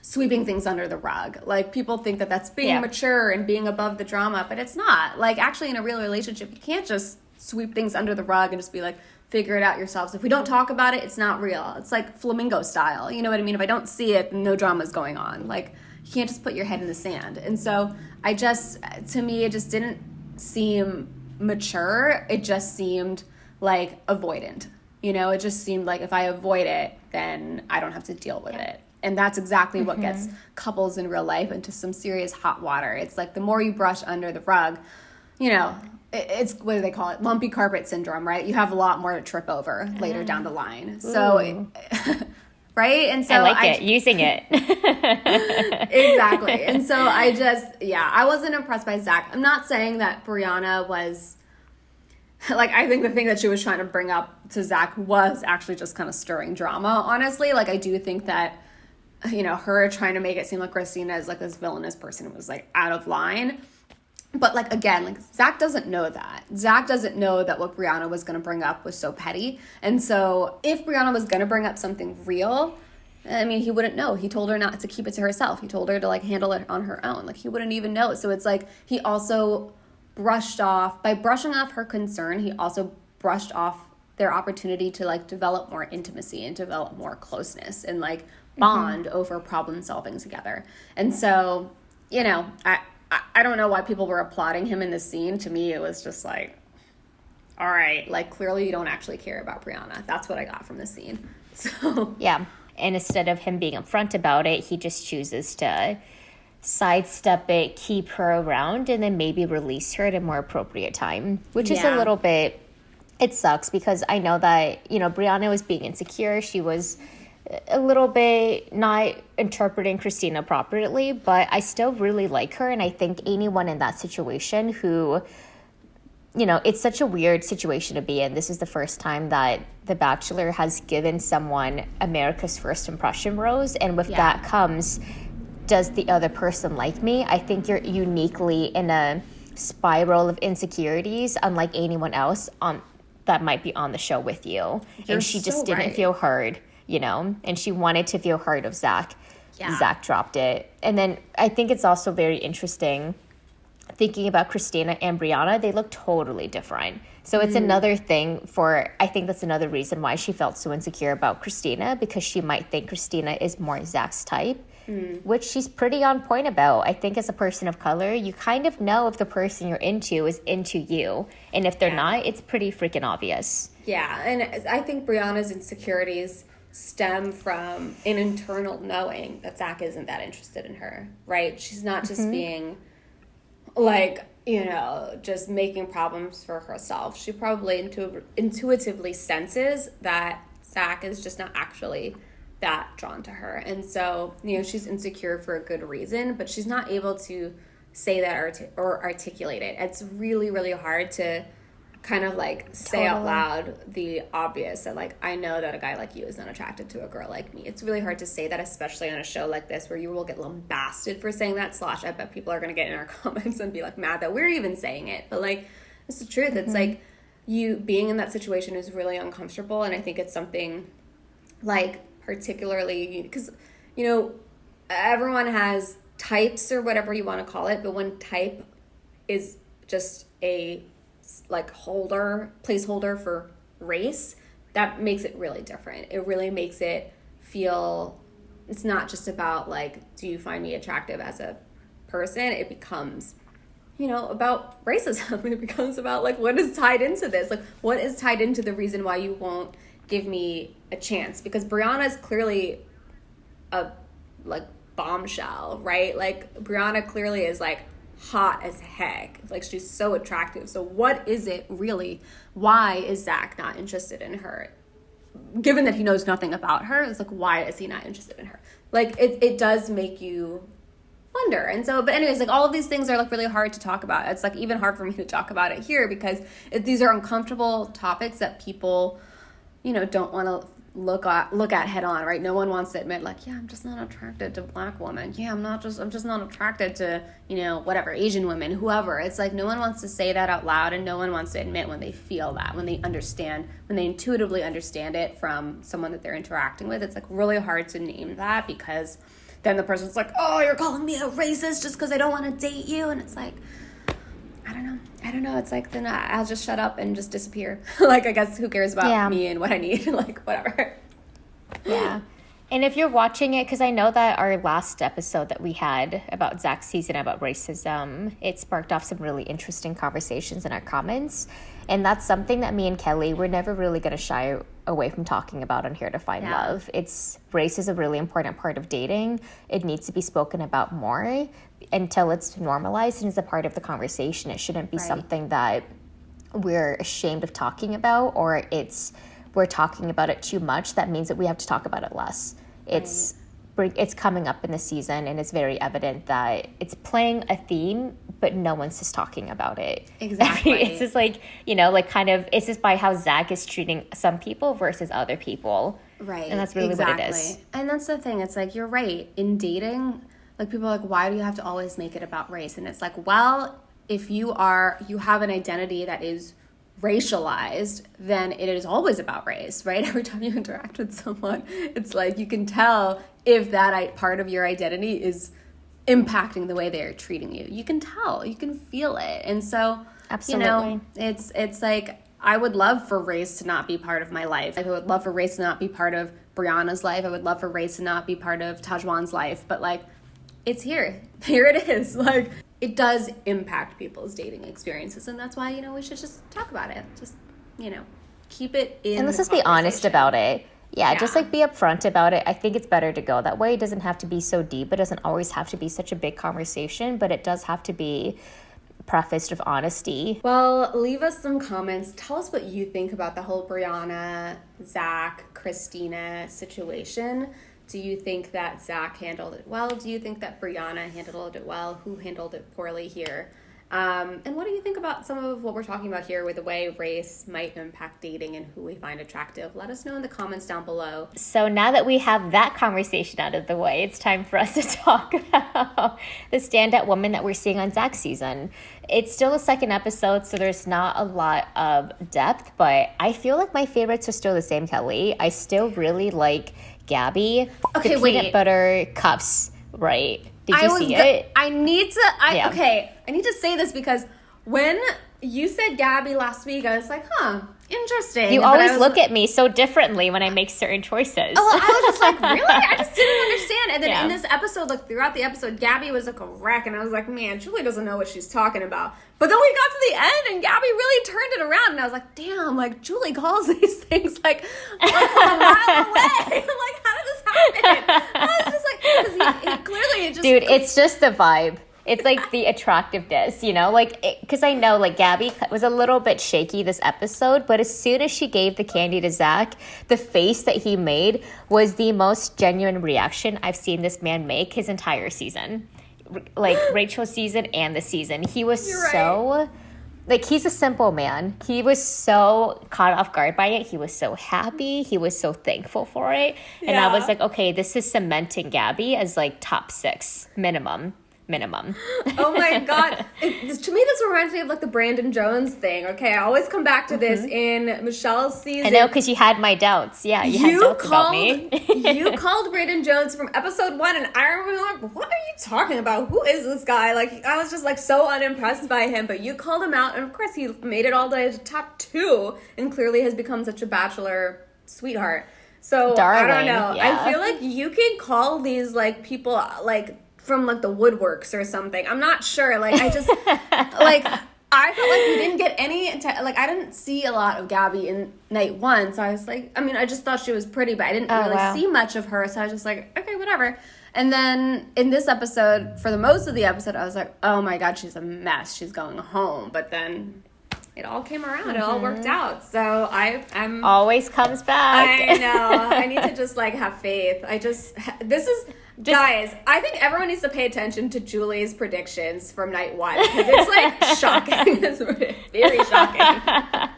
Speaker 1: sweeping things under the rug. Like people think that that's being mature and being above the drama, but it's not. Like actually in a real relationship, you can't just sweep things under the rug and just be like, figure it out yourselves. If we don't talk about it, it's not real. It's like flamingo style. You know what I mean? If I don't see it, no drama's going on. Like you can't just put your head in the sand. And so to me, it just didn't seem mature. It just seemed like avoidant. You know, it just seemed like if I avoid it, then I don't have to deal with it. And that's exactly what gets couples in real life into some serious hot water. It's like the more you brush under the rug, you know, it's, what do they call it? Lumpy carpet syndrome, right? You have a lot more to trip over later down the line. So, right? And so
Speaker 2: I like it, using it.
Speaker 1: Exactly. And so I wasn't impressed by Zach. I'm not saying that Brianna was, like, I think the thing that she was trying to bring up to Zach was actually just kind of stirring drama, honestly. Like, I do think that, you know, her trying to make it seem like Christina is like this villainous person was like out of line. But like, again, like Zach doesn't know that. Zach doesn't know that what Brianna was going to bring up was so petty. And so if Brianna was going to bring up something real, I mean, he wouldn't know. He told her not to keep it to herself. He told her to like handle it on her own. Like he wouldn't even know. So it's like he also brushing off her concern, he also brushed off their opportunity to like develop more intimacy and develop more closeness and like bond over problem solving together. And so, you know, I don't know why people were applauding him in this scene. To me, it was just like, all right, like clearly you don't actually care about Brianna. That's what I got from this scene. So
Speaker 2: yeah. And instead of him being upfront about it, he just chooses to sidestep it, keep her around, and then maybe release her at a more appropriate time, which is a little bit, it sucks because I know that, you know, Brianna was being insecure. She was a little bit not interpreting Christina properly, but I still really like her. And I think anyone in that situation who, you know, it's such a weird situation to be in. This is the first time that The Bachelor has given someone America's first impression rose. And with that comes, does the other person like me? I think you're uniquely in a spiral of insecurities, unlike anyone else that might be on the show with you. And she just didn't feel heard, you know, and she wanted to feel heard of Zach. Yeah. Zach dropped it. And then I think it's also very interesting thinking about Christina and Brianna. They look totally different. So it's another thing I think that's another reason why she felt so insecure about Christina, because she might think Christina is more Zach's type, which she's pretty on point about. I think as a person of color, you kind of know if the person you're into is into you. And if they're not, it's pretty freaking obvious.
Speaker 1: Yeah, and I think Brianna's insecurities stem from an internal knowing that Zach isn't that interested in her, right? She's not just being like, you know, just making problems for herself. She probably intuitively senses that Zach is just not actually that drawn to her. And so, you know, she's insecure for a good reason, but she's not able to say that or articulate it. It's really, really hard to kind of like say out
Speaker 2: Totally.
Speaker 1: loud the obvious that like, I know that a guy like you is not attracted to a girl like me. It's really hard to say that, especially on a show like this where you will get lambasted for saying that. / I bet people are going to get in our comments and be like mad that we're even saying it. But like, it's the truth. It's like you being in that situation is really uncomfortable. And I think it's something like particularly because, you know, everyone has types or whatever you want to call it. But when type is just a like placeholder for race, that makes it really different. It really makes it feel, it's not just about like, do you find me attractive as a person? It becomes, you know, about racism. It becomes about like, what is tied into this? Like, what is tied into the reason why you won't give me a chance? Because Brianna is clearly a like bombshell, right? Like Brianna clearly is like hot as heck. Like she's so attractive. So what is it really? Why is Zach not interested in her? Given that he knows nothing about her, it's like, why is he not interested in her? Like it does make you wonder. And so, but anyways, like all of these things are like really hard to talk about. It's like even hard for me to talk about it here because these are uncomfortable topics that people, you know, don't want to look at head on, right? No one wants to admit like, yeah, I'm just not attracted to Black women. Yeah, I'm just not attracted to, you know, whatever, Asian women, whoever. It's like no one wants to say that out loud, and no one wants to admit when they feel that, when they understand, when they intuitively understand it from someone that they're interacting with. It's like really hard to name that because then the person's like, oh, you're calling me a racist just because I don't want to date you. And it's like, I don't know. It's like, then I'll just shut up and just disappear. Like, I guess who cares about me and what I need? Like, whatever.
Speaker 2: Yeah. And if you're watching it, because I know that our last episode that we had about Zach's season about racism, it sparked off some really interesting conversations in our comments. And that's something that me and Kelly, we're never really going to shy away from talking about on Here to Find Love. Race is a really important part of dating. It needs to be spoken about more until it's normalized and is a part of the conversation. It shouldn't be something that we're ashamed of talking about, or we're talking about it too much. That means that we have to talk about it less. It's coming up in the season, and it's very evident that it's playing a theme, but no one's just talking about it.
Speaker 1: Exactly.
Speaker 2: It's just like, you know, like kind of, it's just by how Zach is treating some people versus other people.
Speaker 1: Right.
Speaker 2: And that's really what it is.
Speaker 1: And that's the thing. It's like, you're right. In dating, like people are like, why do you have to always make it about race? And it's like, well, if you have an identity that is racialized, then it is always about race, right? Every time you interact with someone, it's like you can tell if that part of your identity is impacting the way they're treating you. You can tell, you can feel it. And so,
Speaker 2: Absolutely.
Speaker 1: you know, it's like, I would love for race to not be part of my life. I would love for race to not be part of Brianna's life. I would love for race to not be part of Tahzjuan's life. But like, it's here. Here it is. Like, it does impact people's dating experiences. And that's why, you know, we should just talk about it. Just, you know, keep it in.
Speaker 2: And let's just be honest about it. Yeah, just like be upfront about it. I think it's better to go that way. It doesn't have to be so deep. It doesn't always have to be such a big conversation, but it does have to be prefaced with honesty.
Speaker 1: Well, leave us some comments. Tell us what you think about the whole Brianna, Zach, Christina situation. Do you think that Zach handled it well? Do you think that Brianna handled it well? Who handled it poorly here? And what do you think about some of what we're talking about here with the way race might impact dating and who we find attractive? Let us know in the comments down below.
Speaker 2: So now that we have that conversation out of the way, it's time for us to talk about the standout woman that we're seeing on Zach's season. It's still the second episode, so there's not a lot of depth, but I feel like my favorites are still the same, Kelly. I still really like Gabby.
Speaker 1: Okay,
Speaker 2: the peanut butter cups, right? Did you see it?
Speaker 1: I need to say this because when you said Gabby last week, I was like, interesting.
Speaker 2: You always look at me so differently when I make certain choices.
Speaker 1: Oh, I was just like, really? I just didn't understand. And then in this episode, like throughout the episode, Gabby was like a wreck. And I was like, man, Julie doesn't know what she's talking about. But then we got to the end and Gabby really turned it around. And I was like, damn, like Julie calls these things like from a mile away. I'm like, how did this happen? I was just like, because clearly it just...
Speaker 2: Dude, it's just the vibe. It's like the attractiveness, you know, like, because I know like Gabby was a little bit shaky this episode, but as soon as she gave the candy to Zach, the face that he made was the most genuine reaction I've seen this man make his entire season. Like Rachel's season and the season. He was so like, he's a simple man. He was so caught off guard by it. He was so happy. He was so thankful for it. And I was like, okay, this is cementing Gabby as like top 6 minimum.
Speaker 1: Oh my God. To me, this reminds me of like the Brandon Jones thing. Okay, I always come back to this in Michelle's season.
Speaker 2: I know, because you had my doubts. Yeah, you had doubts about me.
Speaker 1: You called Brandon Jones from episode 1, and I remember like, what are you talking about? Who is this guy? Like, I was just like so unimpressed by him, but you called him out, and of course he made it all the way to top 2, and clearly has become such a Bachelor sweetheart. So,
Speaker 2: Darling,
Speaker 1: I don't know.
Speaker 2: yeah.
Speaker 1: I feel like you can call these like people like from like the woodworks or something. I'm not sure. Like, I just like, I felt like we didn't get like, I didn't see a lot of Gabby in night 1. So I was like, I mean, I just thought she was pretty, but I didn't really see much of her. So I was just like, okay, whatever. And then in this episode, for the most of the episode, I was like, oh my God, she's a mess. She's going home. But then it all came around. It all worked out. So I'm
Speaker 2: always comes back.
Speaker 1: I know. I need to just like have faith. Guys, I think everyone needs to pay attention to Julie's predictions from night 1 because it's like shocking. It's very shocking.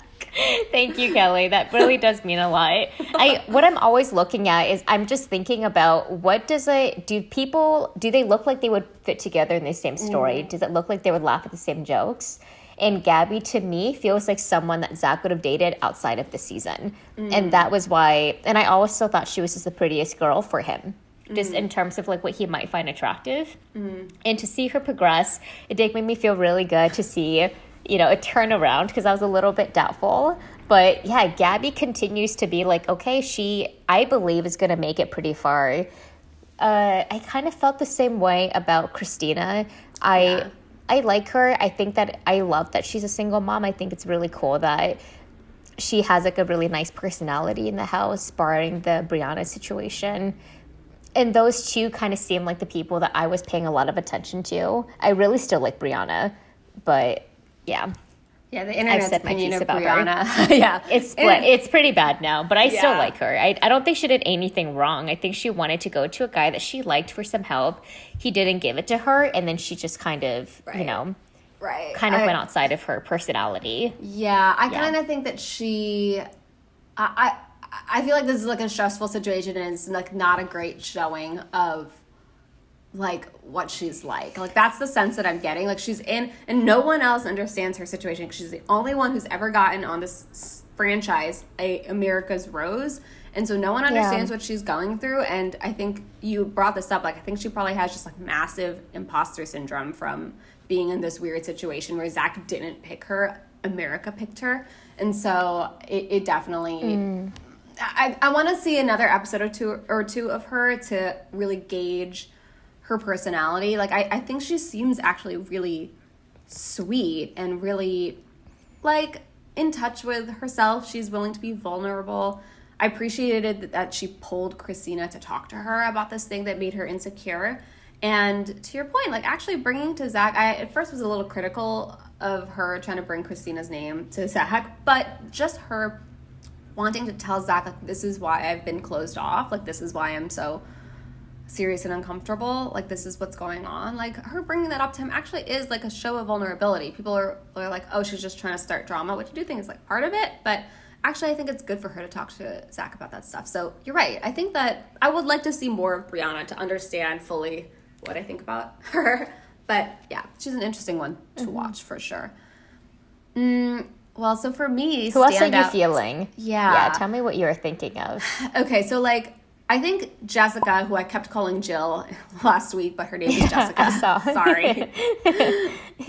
Speaker 2: Thank you, Kelly. That really does mean a lot. What I'm always looking at is I'm just thinking about do they look like they would fit together in the same story? Does it look like they would laugh at the same jokes? And Gabby, to me, feels like someone that Zach would have dated outside of the season. And that was why, and I also thought she was just the prettiest girl for him. Just in terms of like what he might find attractive. And to see her progress, it did make me feel really good to see, a turnaround, because I was a little bit doubtful. But yeah, Gabby continues to be like, okay, I believe is going to make it pretty far. I kind of felt the same way about Christina. I like her. I think that I love that she's a single mom. I think it's really cool that she has like a really nice personality in the house, barring the Brianna situation. And those two kind of seem like the people that I was paying a lot of attention to. I really still like Brianna, but yeah.
Speaker 1: Yeah, the internet's
Speaker 2: I've said my piece about
Speaker 1: Brianna.
Speaker 2: her.
Speaker 1: Yeah.
Speaker 2: It's split. It's pretty bad now, but I still like her. I don't think she did anything wrong. I think she wanted to go to a guy that she liked for some help. He didn't give it to her, and then she just kind of, went outside of her personality.
Speaker 1: Yeah, I kind of think that I feel like this is like a stressful situation, and it's like not a great showing of like what she's like. Like, that's the sense that I'm getting. Like, she's in, and no one else understands her situation because she's the only one who's ever gotten on this franchise America's Rose, and so no one understands what she's going through. And I think you brought this up. Like, I think she probably has just like massive imposter syndrome from being in this weird situation where Zach didn't pick her, America picked her, and so it definitely. I want to see another episode or two of her to really gauge her personality. Like, I think she seems actually really sweet and really, like, in touch with herself. She's willing to be vulnerable. I appreciated that she pulled Christina to talk to her about this thing that made her insecure. And to your point, like, actually bringing to Zach, I at first was a little critical of her trying to bring Christina's name to Zach, but just her wanting to tell Zach, like, this is why I've been closed off. Like, this is why I'm so serious and uncomfortable. Like, this is what's going on. Like, her bringing that up to him actually is, like, a show of vulnerability. People are like, oh, she's just trying to start drama, which I do think is, like, part of it. But actually, I think it's good for her to talk to Zach about that stuff. So, you're right. I think that I would like to see more of Brianna to understand fully what I think about her. But, yeah, she's an interesting one to watch for sure. Well, so for me,
Speaker 2: who else are you feeling?
Speaker 1: Yeah,
Speaker 2: tell me what you're thinking of.
Speaker 1: Okay, so like, I think Jessica, who I kept calling Jill last week, but her name is Jessica. Sorry.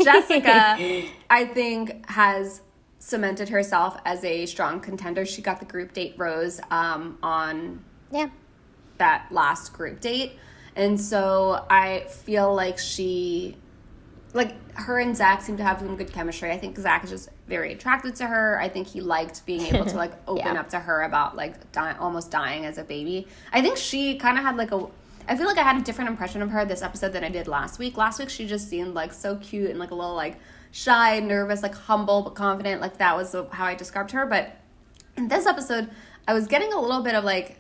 Speaker 1: Jessica, I think, has cemented herself as a strong contender. She got the group date rose on that last group date. And so I feel like her and Zach seem to have some good chemistry. I think Zach is just very attracted to her. I think he liked being able to, like, open up to her about, like, almost dying as a baby. I think she kind of had, like, I feel like I had a different impression of her this episode than I did last week. Last week, she just seemed, like, so cute and, like, a little, like, shy, nervous, like, humble but confident. Like, that was how I described her. But in this episode, I was getting a little bit of, like,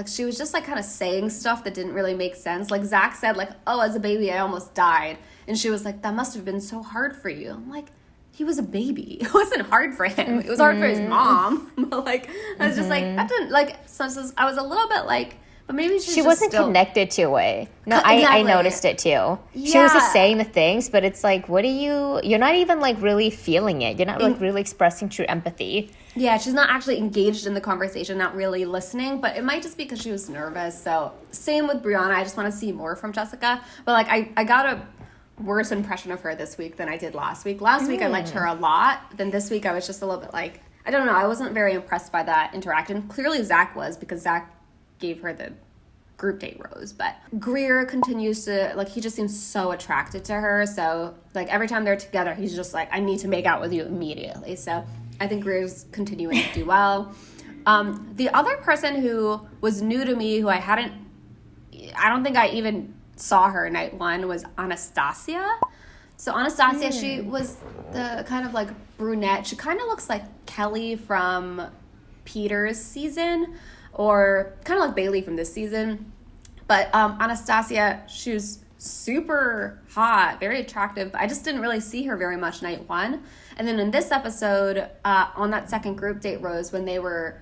Speaker 1: she was just, like, kind of saying stuff that didn't really make sense. Like, Zach said, like, oh, as a baby, I almost died. And she was like, that must have been so hard for you. I'm like, he was a baby. It wasn't hard for him. It was hard for his mom. But like, I was just like, that didn't like. So I was a little bit like, but maybe she
Speaker 2: wasn't connected to it. No,
Speaker 1: Exactly.
Speaker 2: I noticed it too. Yeah. She was just saying the things, but it's like, you're not even like really feeling it. You're not like really expressing true empathy.
Speaker 1: Yeah, she's not actually engaged in the conversation, not really listening, but it might just be because she was nervous. So same with Brianna. I just want to see more from Jessica. But like, I got a worse impression of her this week than I did last week. Last week I liked her a lot. Then this week I was just a little bit like, I don't know. I wasn't very impressed by that interaction. Clearly Zach was, because Zach gave her the group date rose. But Greer continues to, like, he just seems so attracted to her. So like every time they're together, he's just like, I need to make out with you immediately. So I think Greer's continuing to do well. The other person who was new to me, who I don't think I even saw her night one, was Anastasia. So Anastasia, she was the kind of like brunette. She kind of looks like Kelly from Peter's season, or kind of like Bailey from this season. But Anastasia, she was super hot, very attractive. But I just didn't really see her very much night one. And then in this episode, on that second group date, Rose, when they were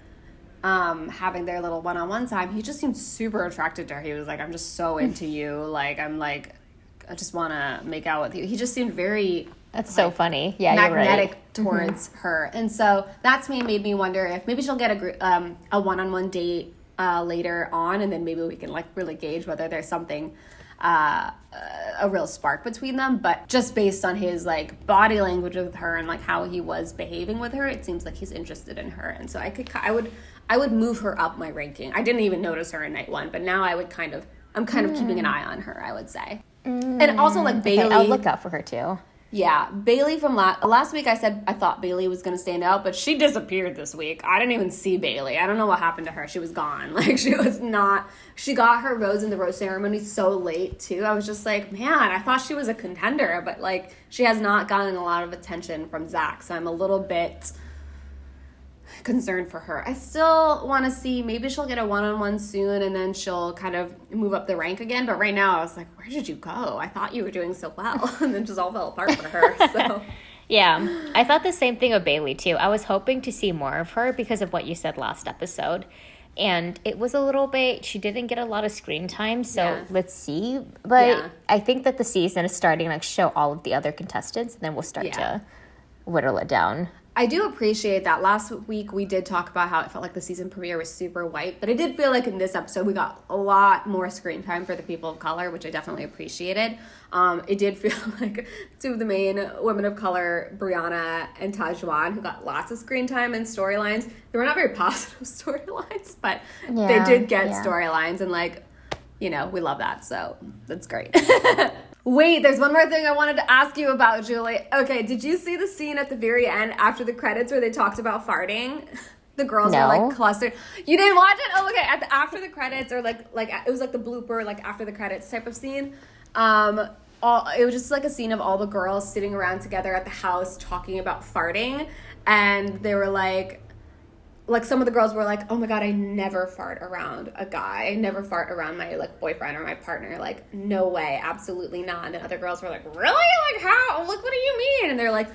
Speaker 1: having their little one-on-one time, he just seemed super attracted to her. He was like, I'm just so into you. Like, I just want to make out with you. He just seemed very...
Speaker 2: That's so funny. Yeah,
Speaker 1: magnetic
Speaker 2: you're right.
Speaker 1: towards her. And so that's made me wonder if maybe she'll get a one-on-one date later on, and then maybe we can like really gauge whether there's something, a real spark between them. But just based on his like body language with her and like how he was behaving with her, it seems like he's interested in her. And so I would move her up my ranking. I didn't even notice her in night one, but now I'm kind of keeping an eye on her, I would say. And also like Bailey.
Speaker 2: Okay, I'll look out for her too.
Speaker 1: Yeah, Bailey from last week, I said I thought Bailey was going to stand out, but she disappeared this week. I didn't even see Bailey. I don't know what happened to her. She was gone. Like, she got her rose in the rose ceremony so late, too. I was just like, man, I thought she was a contender, but, like, she has not gotten a lot of attention from Zach, so I'm a little bit concerned for her. I still want to see, maybe she'll get a one-on-one soon and then she'll kind of move up the rank again, but right now I was like, where did you go? I thought you were doing so well. And then just all fell apart for her. So
Speaker 2: yeah, I thought the same thing of Bailey too. I was hoping to see more of her because of what you said last episode, and it was a little bit, she didn't get a lot of screen time, so let's see. But I think that the season is starting to like show all of the other contestants, and then we'll start to whittle it down.
Speaker 1: I do appreciate that. Last week we did talk about how it felt like the season premiere was super white, but I did feel like in this episode we got a lot more screen time for the people of color, which I definitely appreciated. It did feel like two of the main women of color, Brianna and Tahzjuan, who got lots of screen time and storylines. They were not very positive storylines, but they did get storylines, and like, you know, we love that, so that's great. Wait, there's one more thing I wanted to ask you about, Julie. Okay, did you see the scene at the very end after the credits where they talked about farting? The girls were like clustered. You didn't watch it? Oh, okay. After the credits, or like it was like the blooper, like after the credits type of scene. It was just like a scene of all the girls sitting around together at the house talking about farting, and they were like some of the girls were like, oh my God, I never fart around a guy. I never fart around my like boyfriend or my partner. Like, no way, absolutely not. And then other girls were like, really? Like, how? Like, what do you mean? And they're like,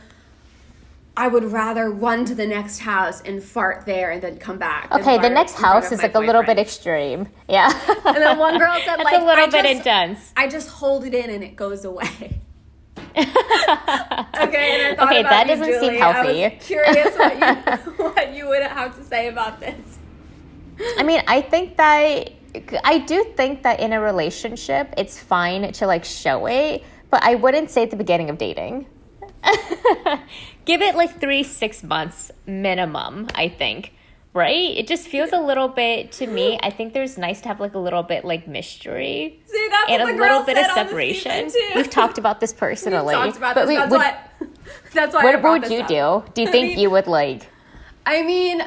Speaker 1: I would rather run to the next house and fart there and then come back.
Speaker 2: Okay, the next house is like a little bit extreme. Yeah.
Speaker 1: And then one girl said, like,
Speaker 2: a little bit intense.
Speaker 1: I just hold it in and it goes away. Okay, and I thought about
Speaker 2: that doesn't
Speaker 1: Julie.
Speaker 2: seem healthy.
Speaker 1: I was curious what you would have to say about this.
Speaker 2: I mean, I do think that in a relationship, it's fine to like show it, but I wouldn't say at the beginning of dating. Give it like 3-6 months minimum, I think. Right? It just feels a little bit, to me, I think there's nice to have like a little bit like mystery.
Speaker 1: See, that's
Speaker 2: and
Speaker 1: what
Speaker 2: a
Speaker 1: the
Speaker 2: little
Speaker 1: girl
Speaker 2: bit
Speaker 1: said
Speaker 2: of separation.
Speaker 1: On the season too.
Speaker 2: We've talked about this personally.
Speaker 1: We've talked about this. That's why
Speaker 2: what would you do? Do you think you would like?
Speaker 1: I mean,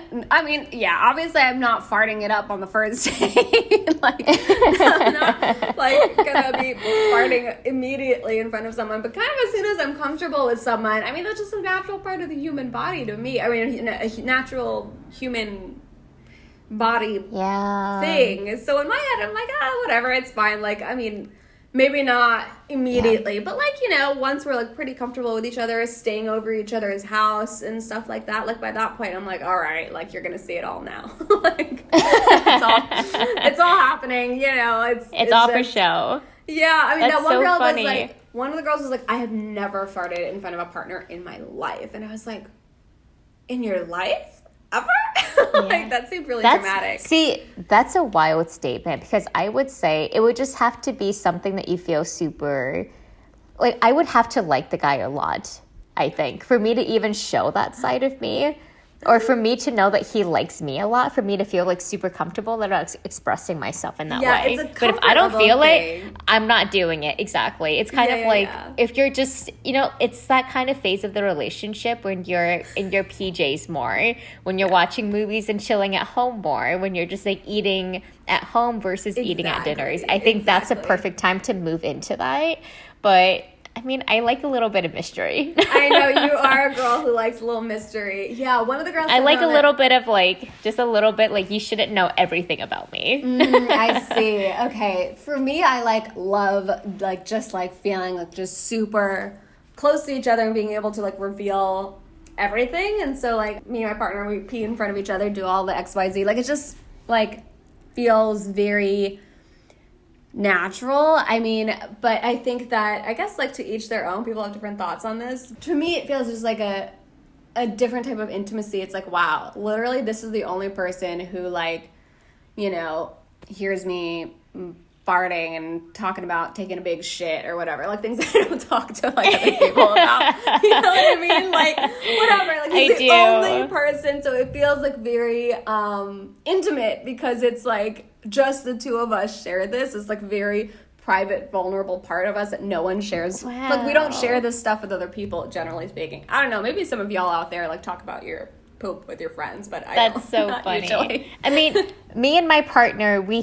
Speaker 1: yeah, obviously I'm not farting it up on the first date. Like, I'm not, like, gonna be farting immediately in front of someone, but kind of as soon as I'm comfortable with someone, I mean, that's just a natural part of the human body to me. I mean, a natural human body thing. So in my head, I'm like, whatever, it's fine. Like, I mean, maybe not immediately, but like, you know, once we're like pretty comfortable with each other, staying over each other's house and stuff like that, like by that point I'm like, all right, like you're gonna see it all now. Like it's all happening, you know. It's
Speaker 2: all
Speaker 1: just,
Speaker 2: for show.
Speaker 1: Yeah, I mean,
Speaker 2: That's
Speaker 1: that one
Speaker 2: so
Speaker 1: girl
Speaker 2: funny.
Speaker 1: was like, one of the girls was like, I have never farted in front of a partner in my life, and I was like, in your life? Ever? Like, that seemed really dramatic.
Speaker 2: See, that's a wild statement, because I would say it would just have to be something that you feel super, like, I would have to like the guy a lot, I think, for me to even show that side of me, or for me to know that he likes me a lot, for me to feel like super comfortable that I'm expressing myself in that way.
Speaker 1: It's a
Speaker 2: but if I don't feel
Speaker 1: thing.
Speaker 2: it, I'm not doing it. Exactly. It's kind of like if you're just, you know, it's that kind of phase of the relationship when you're in your PJs more, when you're watching movies and chilling at home more, when you're just like eating at home versus eating at dinners. I think that's a perfect time to move into that. But I mean, I like a little bit of mystery.
Speaker 1: I know, you are a girl who likes a little mystery. Yeah, one of the girls...
Speaker 2: I like a little bit of, like, just a little bit, like, you shouldn't know everything about me.
Speaker 1: I see. Okay. For me, I, like, love, like, just, like, feeling, like, just super close to each other and being able to, like, reveal everything. And so, like, me and my partner, we pee in front of each other, do all the XYZ. Like, it just, like, feels very... natural. I mean, but I think that, I guess, like, to each their own. People have different thoughts on this. To me, it feels just like a different type of intimacy. It's like, wow, literally this is the only person who, like, you know, hears me farting and talking about taking a big shit or whatever, like things I don't talk to like other people about. You know what I mean? Like, whatever. Like, he's the only person, so it feels like very intimate, because it's like just the two of us share this. It's like very private, vulnerable part of us that no one shares.
Speaker 2: Wow.
Speaker 1: Like, we don't share this stuff with other people, generally speaking. I don't know, maybe some of y'all out there like talk about your poop with your friends, but
Speaker 2: that's so funny.
Speaker 1: Usually.
Speaker 2: I mean, me and my partner, we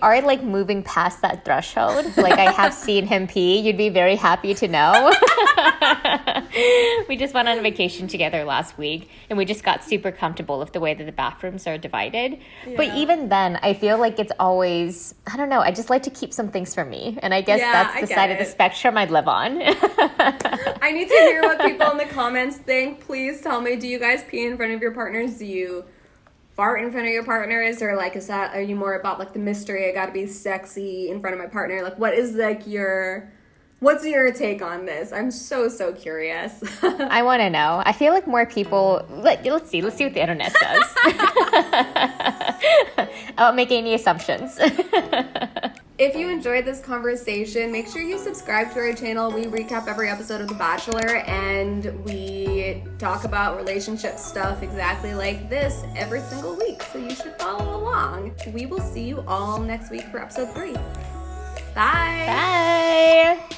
Speaker 2: are like moving past that threshold. Like, I have seen him pee. You'd be very happy to know. We just went on vacation together last week, and we just got super comfortable with the way that the bathrooms are divided. Yeah. But even then, I feel like it's always, I don't know, I just like to keep some things for me. And I guess that's the side of the spectrum I live on.
Speaker 1: I need to hear what people in the comments think. Please tell me, do you guys pee in front of your partners? Do you fart in front of your partners? Or like, are you more about like the mystery, I gotta be sexy in front of my partner? Like, what is like what's your take on this? I'm so curious.
Speaker 2: I want to know. I feel like more people, let's see what the internet says. I won't make any assumptions.
Speaker 1: If you enjoyed this conversation, make sure you subscribe to our channel. We recap every episode of The Bachelor, and we talk about relationship stuff exactly like this every single week. So you should follow along. We will see you all next week for episode 3. Bye.
Speaker 2: Bye.